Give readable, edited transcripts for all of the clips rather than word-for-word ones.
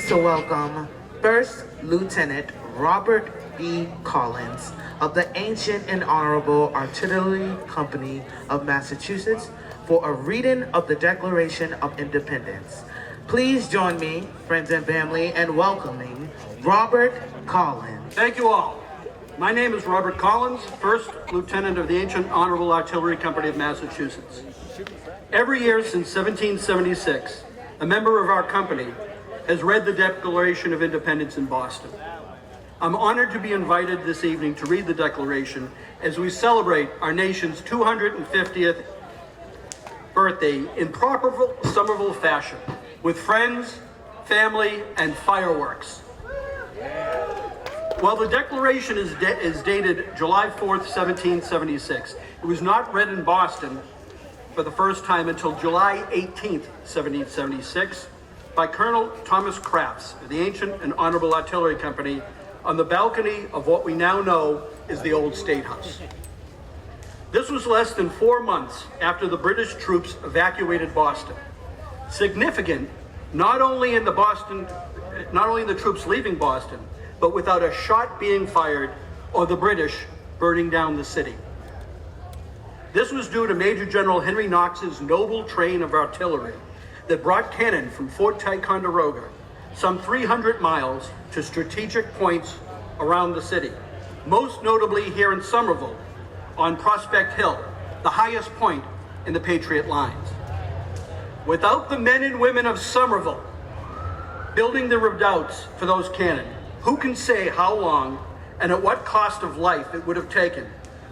pleased to welcome First Lieutenant Robert B. Collins of the Ancient and Honorable Artillery Company of Massachusetts for a reading of the Declaration of Independence. Please join me, friends and family, in welcoming Robert Collins. Thank you all. My name is Robert Collins, First Lieutenant of the Ancient Honorable Artillery Company of Massachusetts. Every year since 1776, a member of our company has read the Declaration of Independence in Boston. I'm honored to be invited this evening to read the Declaration as we celebrate our nation's 250th birthday in proper Somerville fashion, with friends, family, and fireworks. While the Declaration is dated July 4th, 1776, it was not read in Boston for the first time until July 18th, 1776, by Colonel Thomas Crafts of the Ancient and Honorable Artillery Company on the balcony of what we now know is the old State House. This was less than 4 months after the British troops evacuated Boston. Significant, not only in the troops leaving Boston, but without a shot being fired or the British burning down the city. This was due to Major General Henry Knox's noble train of artillery that brought cannon from Fort Ticonderoga, some 300 miles, to strategic points around the city, most notably here in Somerville on Prospect Hill, the highest point in the Patriot lines. Without the men and women of Somerville building the redoubts for those cannon, who can say how long and at what cost of life it would have taken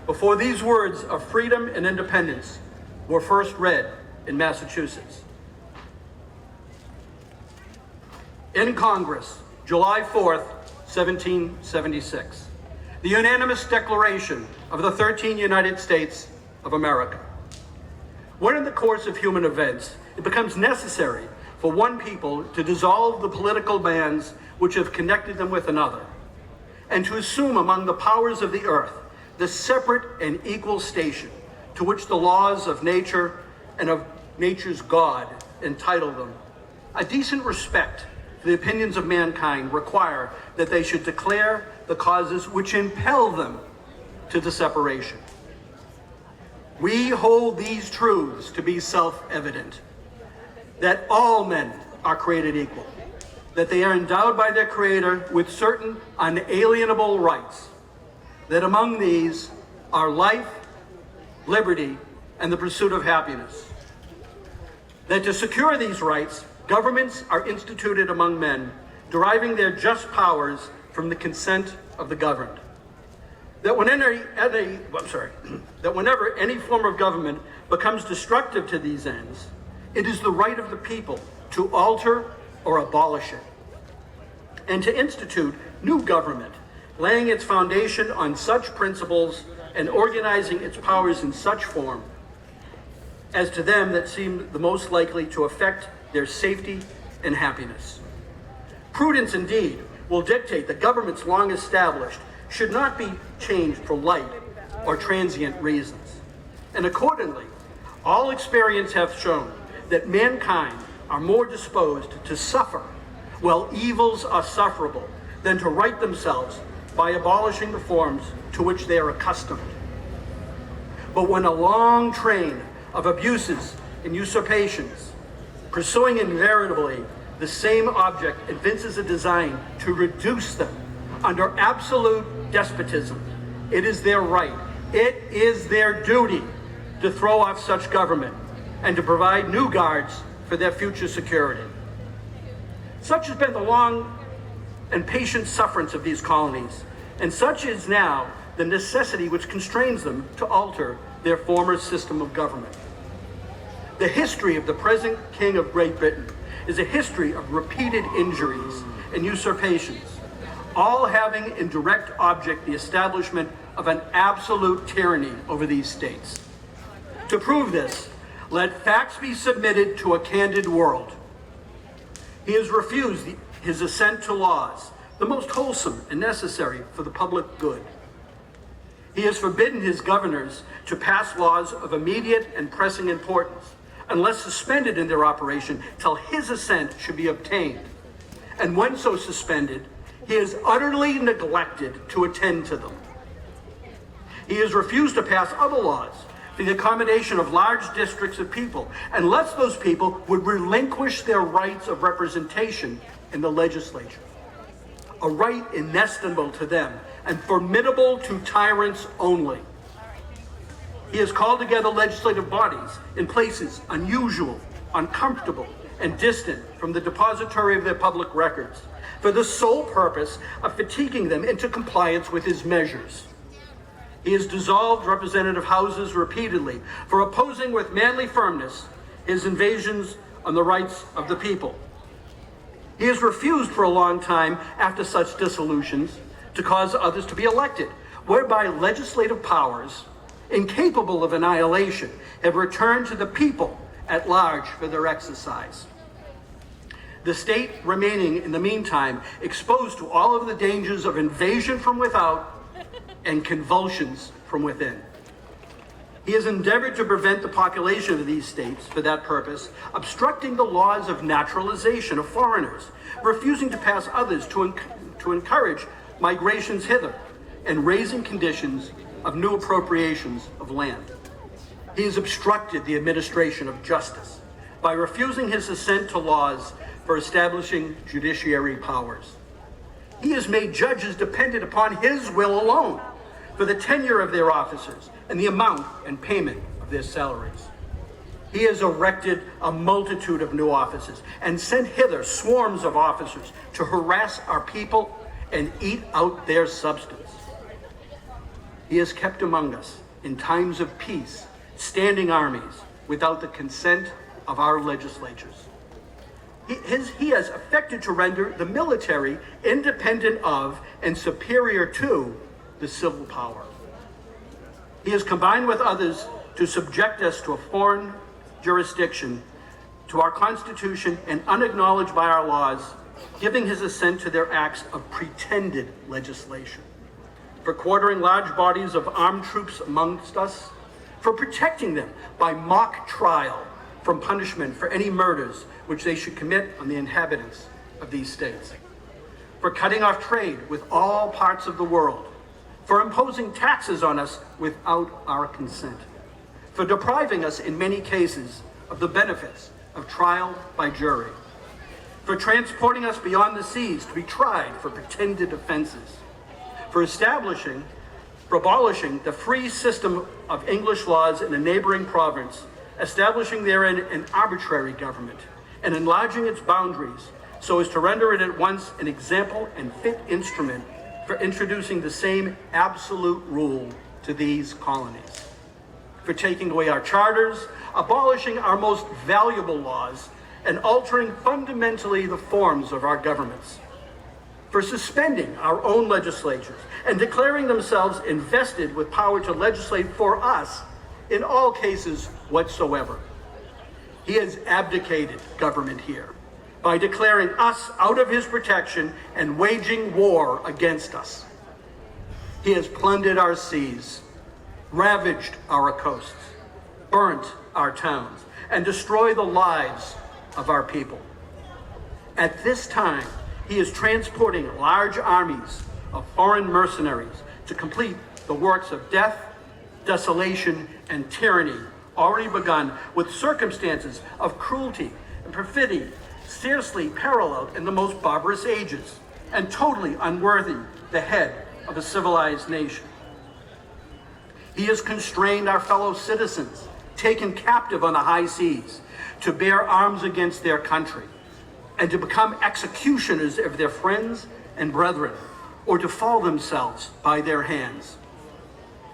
before these words of freedom and independence were first read in Massachusetts? In Congress, July 4th, 1776, the unanimous Declaration of the 13 United States of America. When in the course of human events, it becomes necessary for one people to dissolve the political bands which have connected them with another, and to assume among the powers of the earth the separate and equal station to which the laws of nature and of nature's God entitle them, a decent respect for the opinions of mankind require that they should declare the causes which impel them to the separation. We hold these truths to be self-evident, that all men are created equal, that they are endowed by their Creator with certain unalienable rights, that among these are life, liberty, and the pursuit of happiness. That to secure these rights, governments are instituted among men, deriving their just powers from the consent of the governed. That whenever any form of government becomes destructive to these ends, it is the right of the people to alter or abolish it, and to institute new government, laying its foundation on such principles and organizing its powers in such form as to them that seem the most likely to affect their safety and happiness. Prudence, indeed, will dictate that governments long established should not be changed for light or transient reasons. And accordingly, all experience hath shown that mankind are more disposed to suffer while evils are sufferable than to right themselves by abolishing the forms to which they are accustomed. But when a long train of abuses and usurpations, pursuing invariably the same object, evinces a design to reduce them under absolute despotism, it is their right, it is their duty to throw off such government and to provide new guards for their future security. Such has been the long and patient sufferance of these colonies, and such is now the necessity which constrains them to alter their former system of government. The history of the present King of Great Britain is a history of repeated injuries and usurpations, all having in direct object the establishment of an absolute tyranny over these states. To prove this, let facts be submitted to a candid world. He has refused his assent to laws, the most wholesome and necessary for the public good. He has forbidden his governors to pass laws of immediate and pressing importance, unless suspended in their operation till his assent should be obtained. and when so suspended, he has utterly neglected to attend to them. He has refused to pass other laws for the accommodation of large districts of people, unless those people would relinquish their rights of representation in the legislature, a right inestimable to them and formidable to tyrants only. He has called together legislative bodies in places unusual, uncomfortable, and distant from the depository of their public records, for the sole purpose of fatiguing them into compliance with his measures. He has dissolved representative houses repeatedly for opposing with manly firmness his invasions on the rights of the people. He has refused for a long time, after such dissolutions, to cause others to be elected, whereby legislative powers, incapable of annihilation, have returned to the people at large for their exercise. The state remaining, in the meantime, exposed to all of the dangers of invasion from without and convulsions from within. He has endeavored to prevent the population of these states, for that purpose, obstructing the laws of naturalization of foreigners, refusing to pass others to encourage migrations hither, and raising conditions of new appropriations of land. He has obstructed the administration of justice by refusing his assent to laws for establishing judiciary powers. He has made judges dependent upon his will alone for the tenure of their officers and the amount and payment of their salaries. He has erected a multitude of new offices and sent hither swarms of officers to harass our people and eat out their substance. He has kept among us, in times of peace, standing armies without the consent of our legislatures. He has affected to render the military independent of and superior to the civil power. He has combined with others to subject us to a foreign jurisdiction, to our Constitution, and unacknowledged by our laws, giving his assent to their acts of pretended legislation, for quartering large bodies of armed troops amongst us, for protecting them by mock trial from punishment for any murders which they should commit on the inhabitants of these states, for cutting off trade with all parts of the world, for imposing taxes on us without our consent, for depriving us in many cases of the benefits of trial by jury, for transporting us beyond the seas to be tried for pretended offenses, for abolishing the free system of English laws in a neighboring province, establishing therein an arbitrary government, and enlarging its boundaries so as to render it at once an example and fit instrument for introducing the same absolute rule to these colonies, for taking away our charters, abolishing our most valuable laws, and altering fundamentally the forms of our governments, for suspending our own legislatures and declaring themselves invested with power to legislate for us in all cases whatsoever. He has abdicated government here by declaring us out of his protection and waging war against us. He has plundered our seas, ravaged our coasts, burnt our towns, and destroyed the lives of our people. At this time, he is transporting large armies of foreign mercenaries to complete the works of death, desolation, and tyranny already begun, with circumstances of cruelty and perfidy scarcely paralleled in the most barbarous ages, and totally unworthy the head of a civilized nation. He has constrained our fellow citizens, taken captive on the high seas, to bear arms against their country, and to become executioners of their friends and brethren, or to fall themselves by their hands.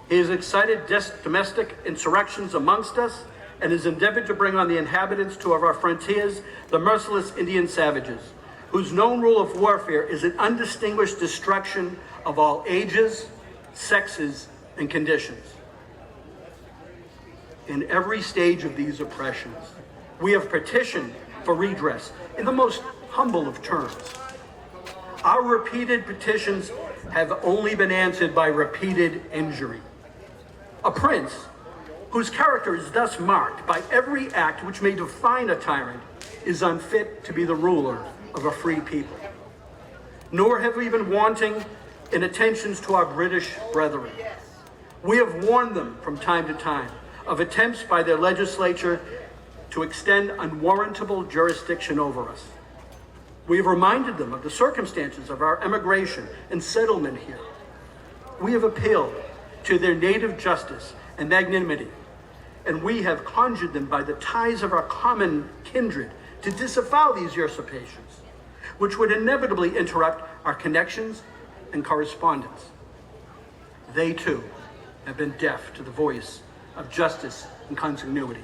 He has excited domestic insurrections amongst us, and has endeavored to bring on the inhabitants of our frontiers the merciless Indian savages, whose known rule of warfare is an undistinguished destruction of all ages, sexes, and conditions. In every stage of these oppressions, we have petitioned for redress in the most humble of terms. Our repeated petitions have only been answered by repeated injury. A prince whose character is thus marked by every act which may define a tyrant is unfit to be the ruler of a free people. nor have we been wanting in attentions to our British brethren. We have warned them from time to time of attempts by their legislature to extend unwarrantable jurisdiction over us. We have reminded them of the circumstances of our emigration and settlement here. We have appealed to their native justice and magnanimity, and we have conjured them by the ties of our common kindred to disavow these usurpations, which would inevitably interrupt our connections and correspondence. They too have been deaf to the voice of justice and continuity.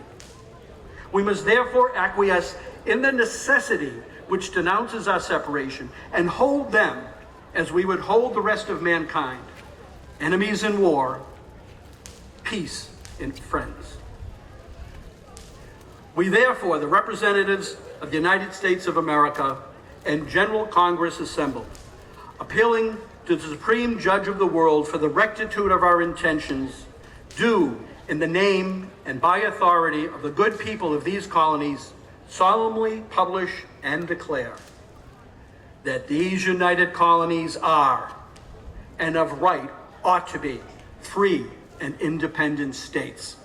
We must therefore acquiesce in the necessity which denounces our separation and hold them as we would hold the rest of mankind, enemies in war, peace in friends. We therefore, the representatives of the United States of America and General Congress assembled, appealing to the Supreme Judge of the world for the rectitude of our intentions, do, in the name and by authority of the good people of these colonies, solemnly publish and declare that these united colonies are, and of right ought to be, free and independent states,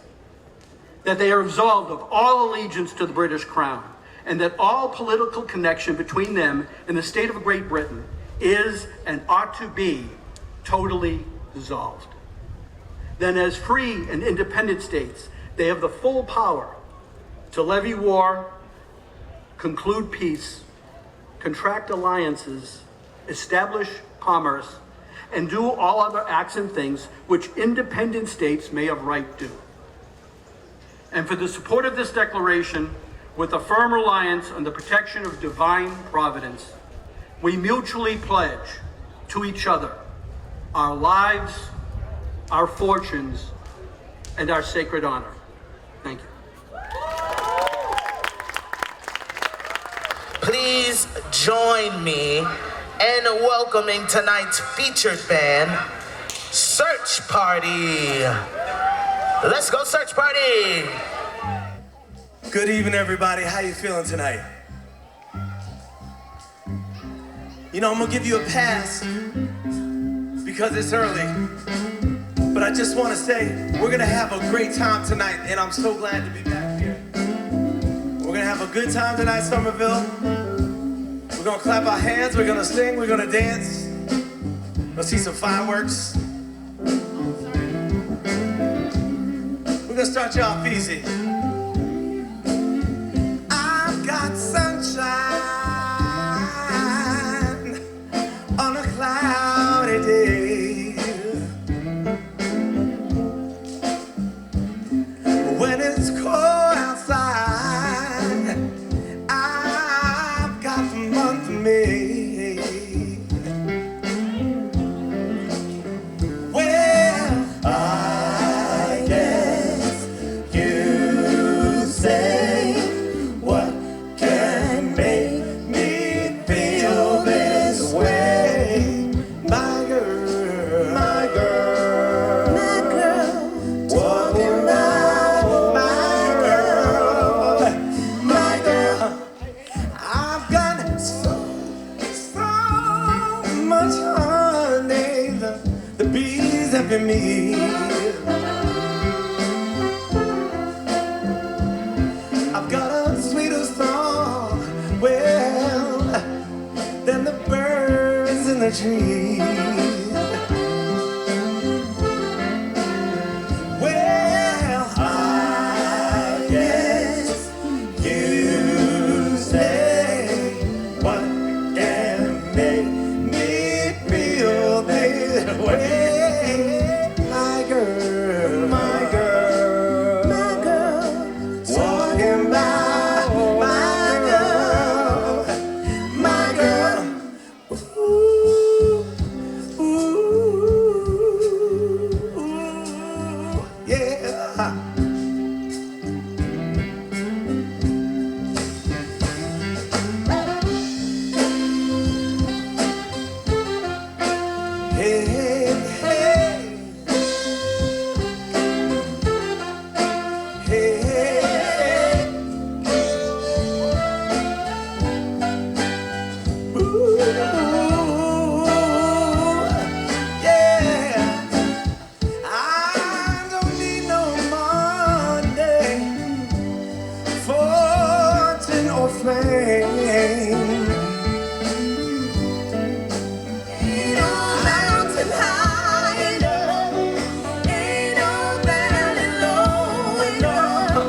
that they are absolved of all allegiance to the British Crown, and that all political connection between them and the state of Great Britain is and ought to be totally dissolved. Then as free and independent states, they have the full power to levy war, conclude peace, contract alliances, establish commerce, and do all other acts and things which independent states may of right do. And for the support of this declaration, with a firm reliance on the protection of divine providence, we mutually pledge to each other our lives, our fortunes, and our sacred honor. Thank you. Please join me in welcoming tonight's featured band, Search Party. Let's go, Search Party! Good evening, everybody. How you feeling tonight? You know, I'm gonna give you a pass because it's early, but I just want to say we're gonna have a great time tonight, and I'm so glad to be back here. We're gonna have a good time tonight, Somerville. We're gonna clap our hands, we're gonna sing, we're gonna dance. We'll see some fireworks. We're gonna start you off easy. I've got sunshine on a cloudy day. When it's cold outside, I've got the month of May. Well, I guess you say what can make me feel this way. My girl, my girl, my girl, walking around, my girl, my girl. I've got so much honey, the bees have been me. I've got a sweeter song, well, than the birds in the trees. Well, I guess you say what can make me feel this way. My girl, my girl, my girl, walking by, my girl, my girl. Ooh, flame. Ain't no mountain high enough, ain't no valley low enough,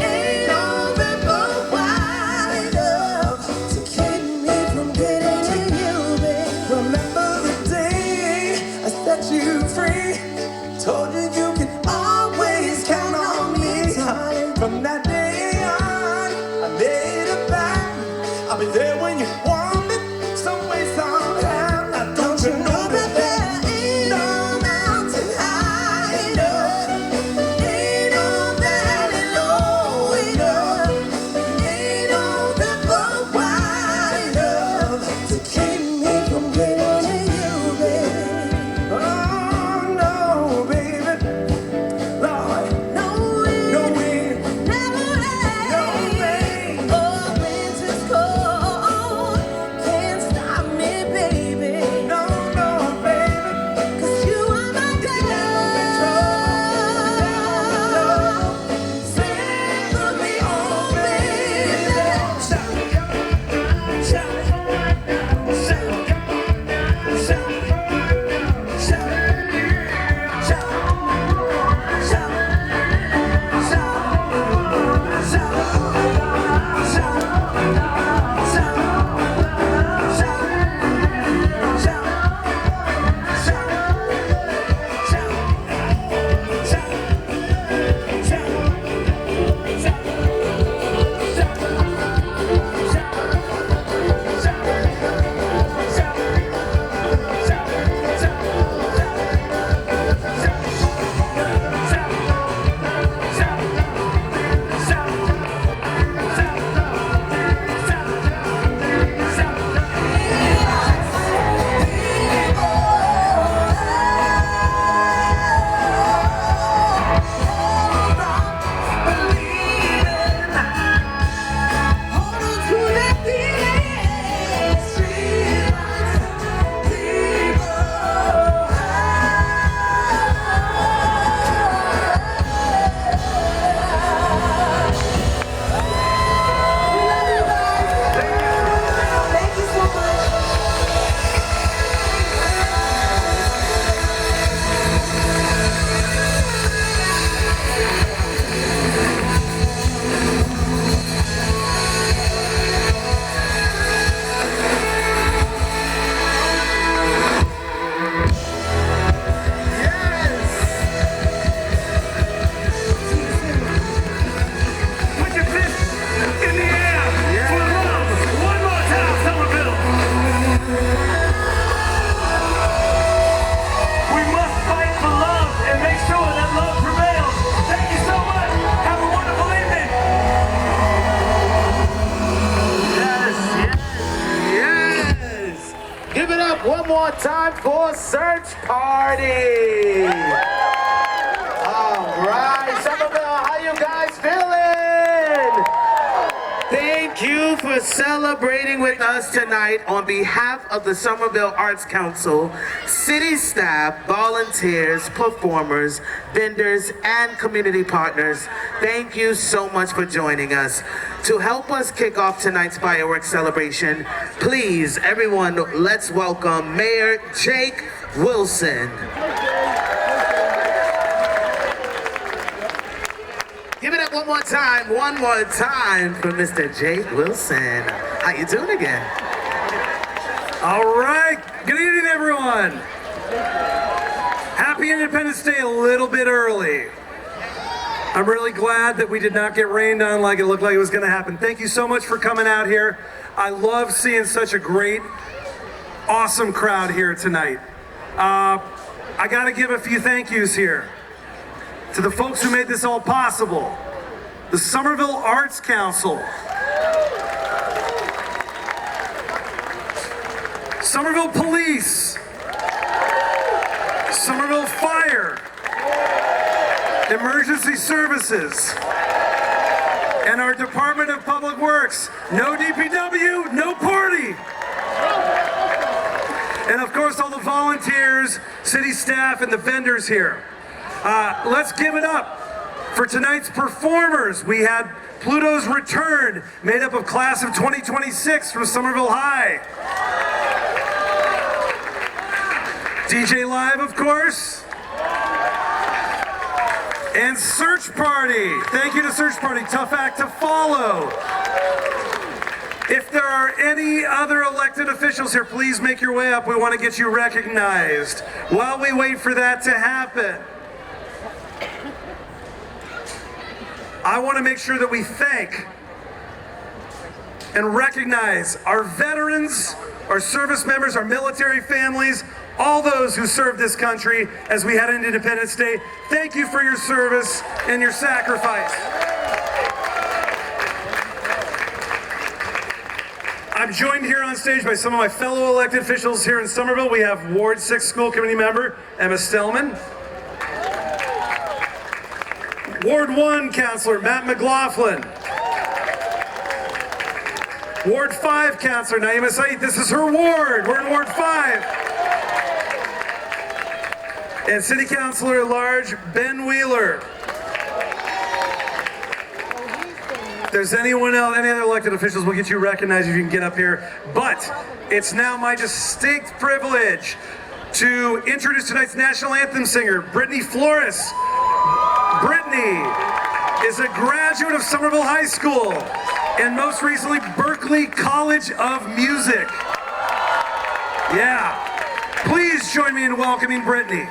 ain't no river wide enough to keep me from getting to you, babe. Remember the day I set you free, told you you can always count on me. From that day on, I made a vow I'll be there when you want me, some way, somehow. Now don't you know that there ain't no mountain high enough, ain't no valley low enough, ain't no river wide enough to keep me from getting to you, baby. Oh no, baby, Lord, no way, no way, never rain, no rain. Oh, winter's cold, can't stop me, baby. No, no, baby, 'cause you are my girl. Send me home, baby. Shout it, shout it, shout it, shout it, shout it, shout it, shout it. Put your fists in the air for love. One more time, Somerville. We must fight for love and make sure that love prevails. Thank you so much. Have a wonderful evening. Yes! Give it up one more time for Search Party! All right, Somerville, how you guys feeling? Thank you for celebrating with us tonight on behalf of the Somerville Arts Council, city staff, volunteers, performers, vendors, and community partners. Thank you so much for joining us. To help us kick off tonight's fireworks celebration, please, everyone, let's welcome Mayor Jake Wilson. Give it up one more time for Mr. Jake Wilson. How you doing again? All right. Good evening, everyone. Happy Independence Day a little bit early. I'm really glad that we did not get rained on like it looked like it was going to happen. Thank you so much for coming out here. I love seeing such a great, awesome crowd here tonight. I got to give a few thank yous here to the folks who made this all possible. The Somerville Arts Council, Somerville Police, Somerville Fire, Emergency Services, and our Department of Public Works. No DPW, no party. And of course all the volunteers, city staff, and the vendors here. Let's give it up for tonight's performers. We had Pluto's Return, made up of class of 2026 from Somerville High. DJ Live, of course. And Search Party. Thank you to Search Party. Tough act to follow. If there are any other elected officials here, please make your way up. We want to get you recognized. While we wait for that to happen, I want to make sure that we thank and recognize our veterans, our service members, our military families, all those who served this country as we head into Independence Day. Thank you for your service and your sacrifice. I'm joined here on stage by some of my fellow elected officials here in Somerville. We have Ward 6 School Committee member Emma Stellman, Ward 1 Councilor Matt McLaughlin, Ward 5 Councilor Naima Saeed. This is her ward. We're in Ward 5. And City Councilor at Large Ben Wheeler. If there's anyone else, any other elected officials, we'll get you recognized if you can get up here. But it's now my distinct privilege to introduce tonight's national anthem singer, Brittany Flores. Brittany is a graduate of Somerville High School and most recently Berklee College of Music. Yeah. Please join me in welcoming Brittany.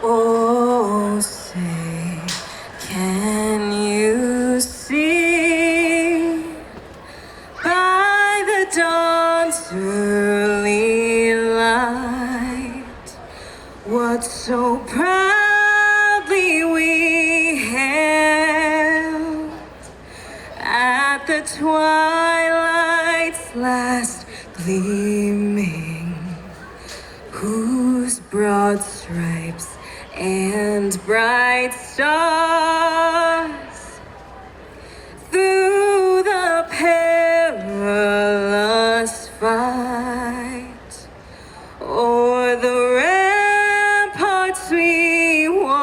Oh, say, can you see by the dawn's early light what so proudly we hailed at the twilight's last gleaming, whose broad stripes and bright stars through the perilous fight o'er the ramparts we watched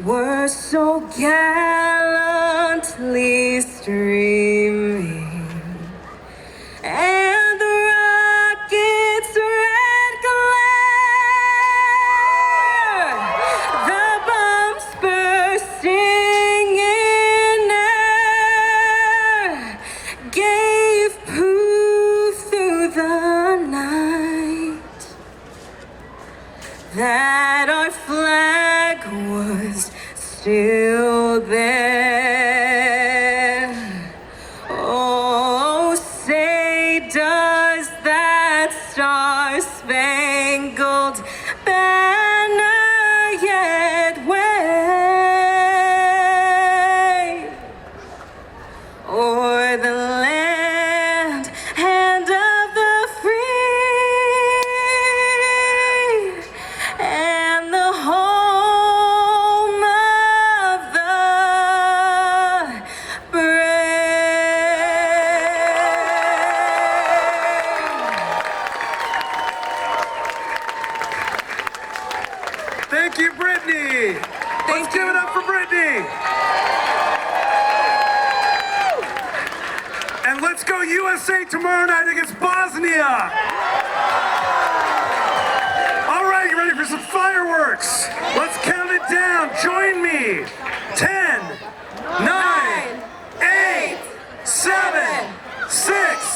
were so gallantly streaming, and the rocket's red glare, the bombs bursting in air, gave proof through the night that our flag was still there. Oh, say does that star-spangled banner yet wave o'er the land and of the free and the home of the brave? Thank you, Brittany. Let's give it up for Brittany. And let's go USA tomorrow night against Bosnia. All right, you ready for some fireworks? Let's count it down. Join me. 10, 9, 8, 7, 6,